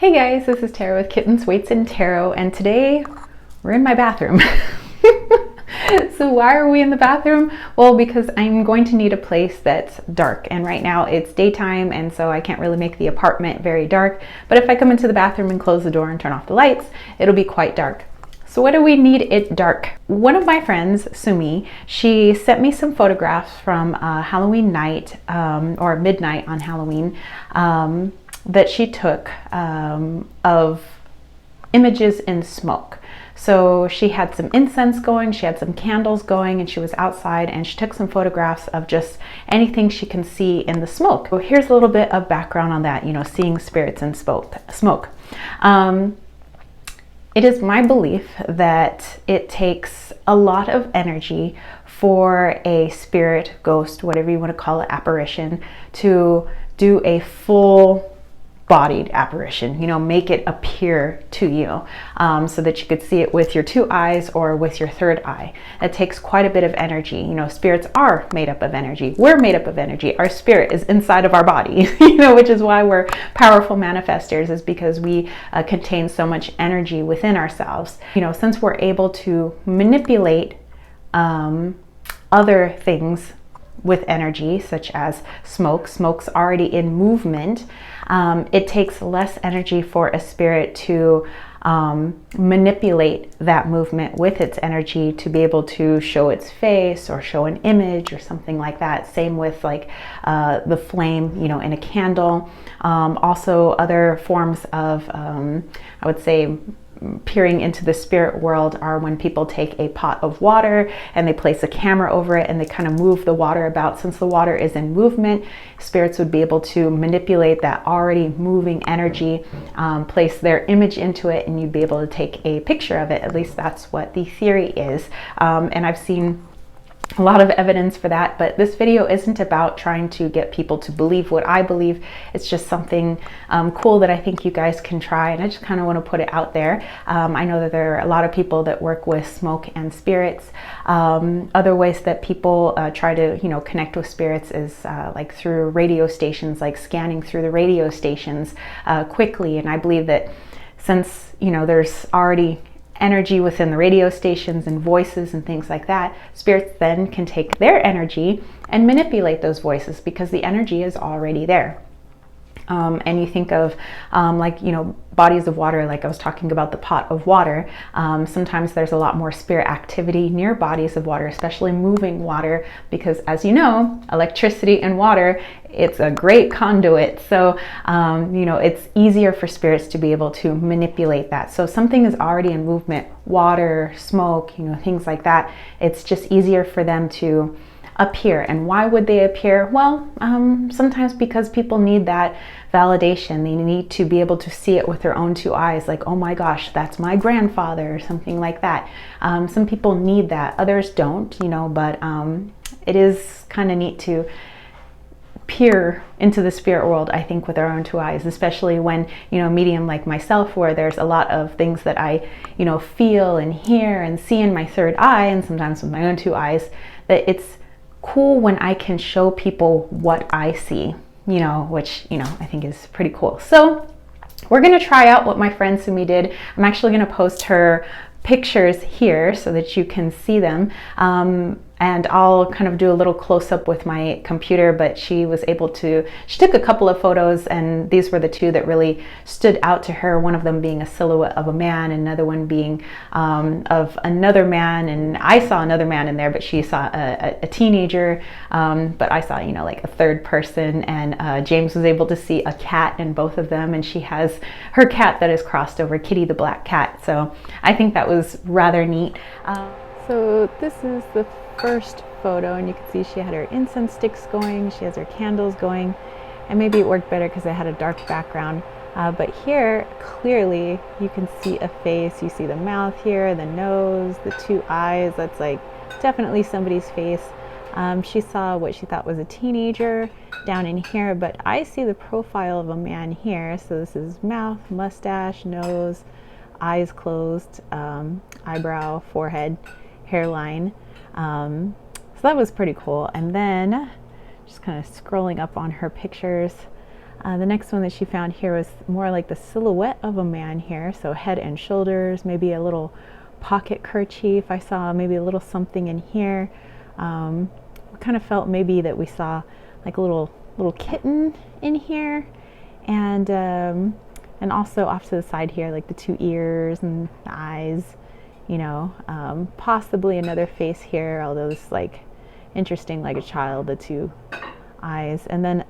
Hey guys, this is Tara with Kittens, Weights, and Tarot, and today we're in my bathroom. So why are we in the bathroom? Well, because I'm going to need a place that's dark, and right now it's daytime, and so I can't really make the apartment very dark, but if I come into the bathroom and close the door and turn off the lights, it'll be quite dark. So what do we need it dark? One of my friends, Sumy, she sent me some photographs from Halloween night, or midnight on Halloween, that she took of images in smoke. So she had some incense going, she had some candles going, and she was outside and she took some photographs of just anything she can see in the smoke. So here's a little bit of background on that, seeing spirits in smoke. It is my belief that it takes a lot of energy for a spirit, ghost, whatever you want to call it, apparition, to do a full bodied apparition, make it appear to you, so that you could see it with your two eyes or with your third eye. It takes quite a bit of energy. Spirits are made up of energy. We're made up of energy. Our spirit is inside of our body, which is why we're powerful manifestors, is because we contain so much energy within ourselves. Since we're able to manipulate other things with energy, such as smoke's already in movement, it takes less energy for a spirit to manipulate that movement with its energy to be able to show its face or show an image or something like that. Same with like the flame, in a candle. Also other forms of, I would say, peering into the spirit world are when people take a pot of water and they place a camera over it and they kind of move the water about. Since the water is in movement, spirits would be able to manipulate that already moving energy, place their image into it, and you'd be able to take a picture of it. At least that's what the theory is. And I've seen a lot of evidence for that, but this video isn't about trying to get people to believe what I believe. It's just something cool that I think you guys can try, and I just kind of want to put it out there. I know that there are a lot of people that work with smoke and spirits. Other ways that people try to connect with spirits is like through radio stations, like scanning through the radio stations quickly. And I believe that since there's already energy within the radio stations and voices and things like that, spirits then can take their energy and manipulate those voices because the energy is already there. And you think of like bodies of water, like I was talking about the pot of water. Sometimes there's a lot more spirit activity near bodies of water, especially moving water, because as you know, electricity and water, it's a great conduit. So it's easier for spirits to be able to manipulate that. So if something is already in movement, water, smoke, things like that, it's just easier for them to appear. And why would they appear? Well, sometimes because people need that validation. They need to be able to see it with their own two eyes, like, oh my gosh, that's my grandfather, or something like that. Some people need that, others don't, but it is kind of neat to peer into the spirit world, I think, with our own two eyes, especially when, medium like myself, where there's a lot of things that I, feel and hear and see in my third eye, and sometimes with my own two eyes, that it's cool when I can show people what I see, which, I think is pretty cool. So we're going to try out what my friend Sumy did. I'm actually going to post her pictures here so that you can see them. And I'll kind of do a little close-up with my computer, but she took a couple of photos, and these were the two that really stood out to her. One of them being a silhouette of a man, another one being of another man, and I saw another man in there, but she saw a teenager, but I saw, like a third person, and James was able to see a cat in both of them, and she has her cat that is crossed over, Kitty the black cat. So I think that was rather neat. So this is the first photo, and you can see she had her incense sticks going, she has her candles going, and maybe it worked better because I had a dark background, but here clearly you can see a face. You see the mouth here, the nose, the two eyes. That's like definitely somebody's face. She saw what she thought was a teenager down in here, but I see the profile of a man here. So this is mouth, mustache, nose, eyes closed, eyebrow, forehead, hairline. So that was pretty cool. And then just kind of scrolling up on her pictures, The next one that she found here was more like the silhouette of a man here, so head and shoulders, maybe a little pocket kerchief. I saw maybe a little something in here. Kind of felt maybe that we saw like a little kitten in here, and also off to the side here, like the two ears and the eyes, you know, possibly another face here, although it's like interesting, like a child, the two eyes. And then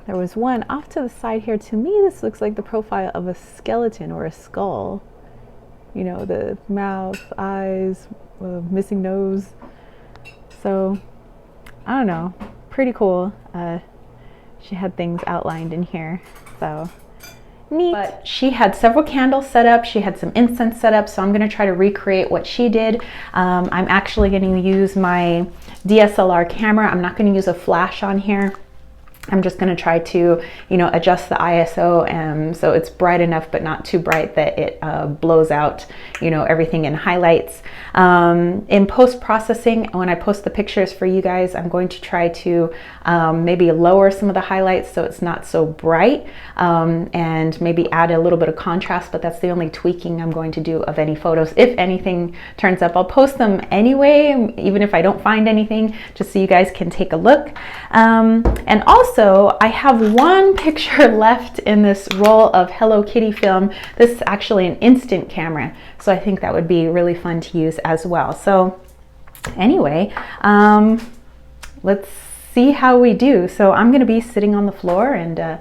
there was one off to the side here. To me, this looks like the profile of a skeleton or a skull. You know, the mouth, eyes, missing nose. So, I don't know, pretty cool. She had things outlined in here, so neat. But she had several candles set up, she had some incense set up, so I'm gonna try to recreate what she did. I'm actually gonna use my DSLR camera. I'm not gonna use a flash on here. I'm just going to try to, you know, adjust the ISO so it's bright enough but not too bright that it blows out, you know, everything in highlights. In post-processing, when I post the pictures for you guys, I'm going to try to maybe lower some of the highlights so it's not so bright, and maybe add a little bit of contrast, but that's the only tweaking I'm going to do of any photos. If anything turns up, I'll post them anyway, even if I don't find anything, just so you guys can take a look. And also, I have one picture left in this roll of Hello Kitty film. This is actually an instant camera, so I think that would be really fun to use as well. So anyway, let's see how we do. So I'm going to be sitting on the floor, and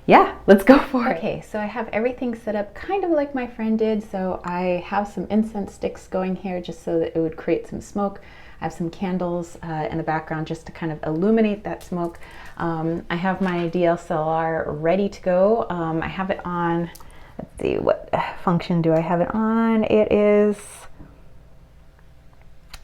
yeah, let's go for it. Okay, so I have everything set up kind of like my friend did. So I have some incense sticks going here just so that it would create some smoke. I have some candles in the background just to kind of illuminate that smoke. I have my DSLR ready to go. I have it on, let's see, what function do I have it on? It is,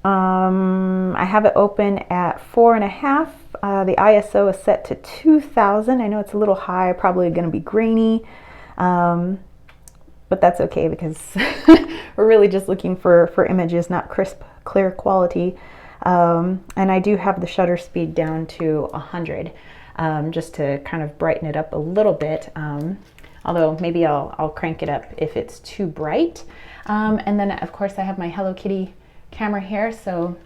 I have it open at 4.5. The ISO is set to 2000. I know it's a little high, probably going to be grainy, but that's okay because we're really just looking for images, not crisp, clear quality. And I do have the shutter speed down to 100, just to kind of brighten it up a little bit. Although maybe I'll crank it up if it's too bright. And then of course I have my Hello Kitty camera here. So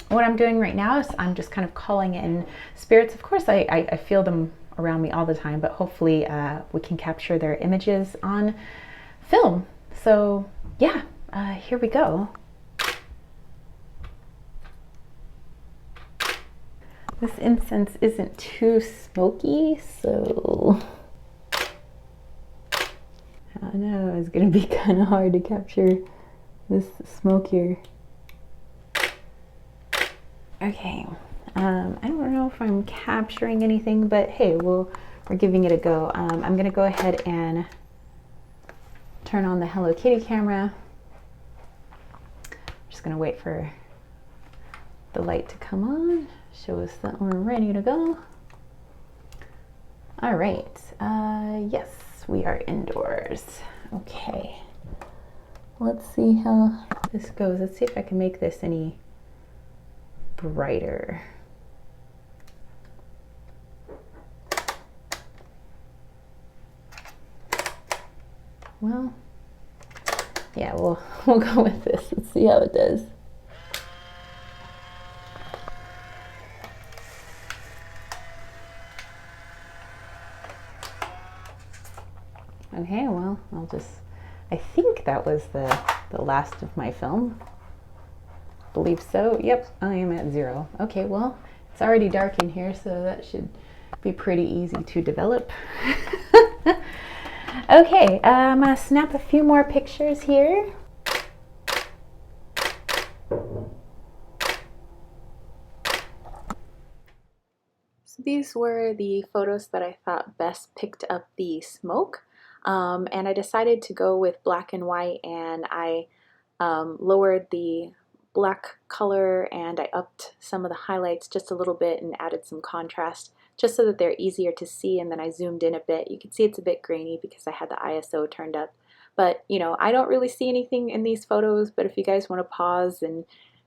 what I'm doing right now is I'm just kind of calling in spirits. Of course I feel them around me all the time, but hopefully we can capture their images on film. So yeah, here we go. This incense isn't too smoky, so I don't know, it's gonna be kind of hard to capture this smoke here. Okay, I don't know if I'm capturing anything, but hey, we're giving it a go. I'm gonna go ahead and turn on the Hello Kitty camera. I'm just gonna wait for the light to come on. Show us that we're ready to go. All right, yes, we are indoors. Okay, let's see how this goes. Let's see if I can make this any brighter. Well, yeah, we'll go with this. Let's see how it does. Okay, well, I think that was the last of my film. Believe so. Yep, I am at 0. Okay, well, it's already dark in here, so that should be pretty easy to develop. Okay, I'm gonna snap a few more pictures here. So these were the photos that I thought best picked up the smoke. And I decided to go with black and white, and I lowered the black color and I upped some of the highlights just a little bit and added some contrast just so that they're easier to see. And then I zoomed in a bit. You can see it's a bit grainy because I had the ISO turned up. But you know, I don't really see anything in these photos, but if you guys want to pause and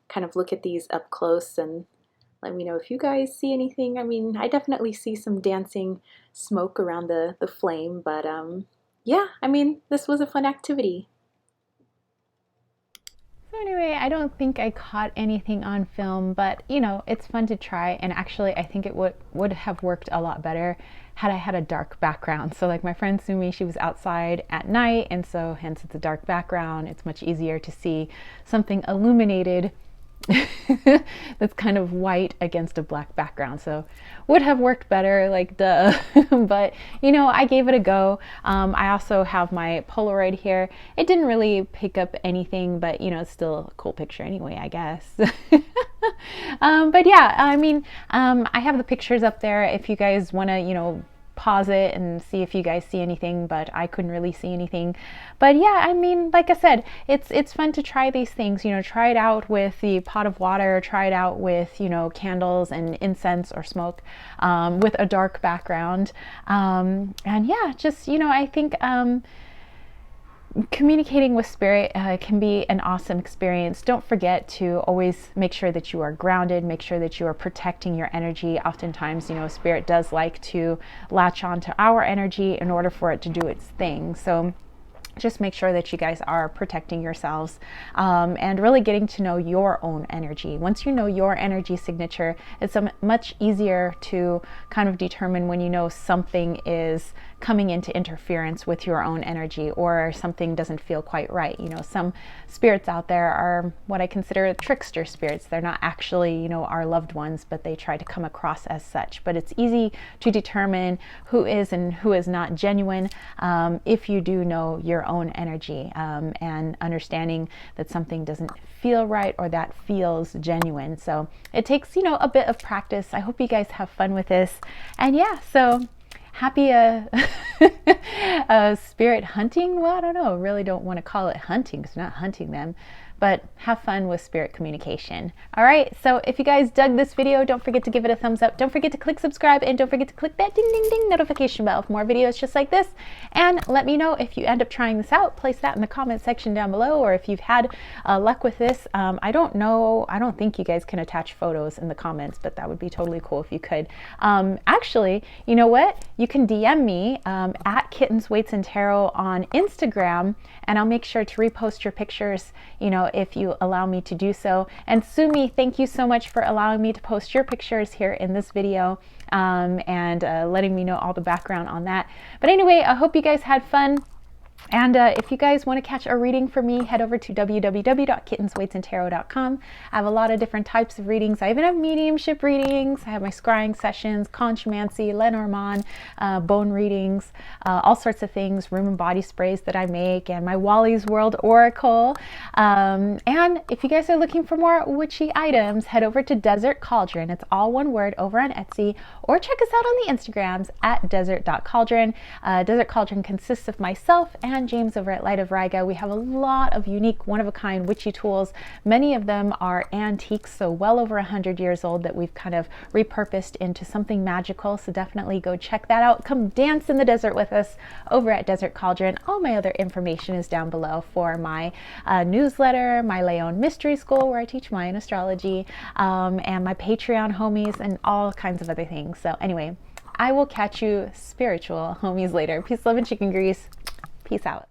kind of look at these up close and Let me know if you guys see anything. I mean, I definitely see some dancing smoke around the flame, but yeah, I mean, this was a fun activity. So anyway, I don't think I caught anything on film, but you know, it's fun to try. And actually, I think it would have worked a lot better had I had a dark background. So like my friend Sumy, she was outside at night, and so hence it's a dark background. It's much easier to see something illuminated that's kind of white against a black background. So would have worked better, like duh. But you know, I gave it a go. I also have my Polaroid here. It didn't really pick up anything, but you know, it's still a cool picture anyway, I guess. But yeah, I mean, I have the pictures up there if you guys want to, you know, pause it and see if you guys see anything, but I couldn't really see anything. But yeah, I mean, like I said, it's fun to try these things, you know, try it out with the pot of water, try it out with, you know, candles and incense or smoke, with a dark background. And yeah, just, you know, I think communicating with spirit can be an awesome experience. Don't forget to always make sure that you are grounded, make sure that you are protecting your energy. Oftentimes, you know, spirit does like to latch on to our energy in order for it to do its thing. So just make sure that you guys are protecting yourselves, and really getting to know your own energy. Once you know your energy signature, it's much easier to kind of determine when you know something is coming into interference with your own energy, or something doesn't feel quite right. You know, some spirits out there are what I consider trickster spirits. They're not actually, you know, our loved ones, but they try to come across as such. But it's easy to determine who is and who is not genuine, if you do know your own energy, and understanding that something doesn't feel right or that feels genuine. So it takes, you know, a bit of practice. I hope you guys have fun with this. And yeah, so happy spirit hunting. Well, I don't know, really don't want to call it hunting because we're not hunting them, but have fun with spirit communication. All right, so if you guys dug this video, don't forget to give it a thumbs up. Don't forget to click subscribe, and don't forget to click that ding ding ding notification bell for more videos just like this. And let me know if you end up trying this out. Place that in the comment section down below, or if you've had luck with this. I don't know, I don't think you guys can attach photos in the comments, but that would be totally cool if you could. Actually, you know what? You can DM me at Kittens, Weights, and Tarot on Instagram, and I'll make sure to repost your pictures, you know, if you allow me to do so. And Sumy, thank you so much for allowing me to post your pictures here in this video, and letting me know all the background on that. But anyway, I hope you guys had fun. And if you guys want to catch a reading for me, head over to www.kittensweightsandtarot.com. I have a lot of different types of readings. I even have mediumship readings. I have my scrying sessions, conchomancy, Lenormand, bone readings, all sorts of things, room and body sprays that I make, and my Wally's World Oracle. And if you guys are looking for more witchy items, head over to Desert Cauldron. It's all one word, over on Etsy, or check us out on the Instagrams at desert.cauldron. Desert Cauldron consists of myself and James over at Light of Riga. We have a lot of unique, one-of-a-kind witchy tools. Many of them are antiques, so well over 100 years old, that we've kind of repurposed into something magical. So definitely go check that out. Come dance in the desert with us over at Desert Cauldron. All my other information is down below for my newsletter, my Leon Mystery School, where I teach Mayan astrology, and my Patreon homies, and all kinds of other things. So anyway, I will catch you spiritual homies later. Peace, love, and chicken grease. Peace out.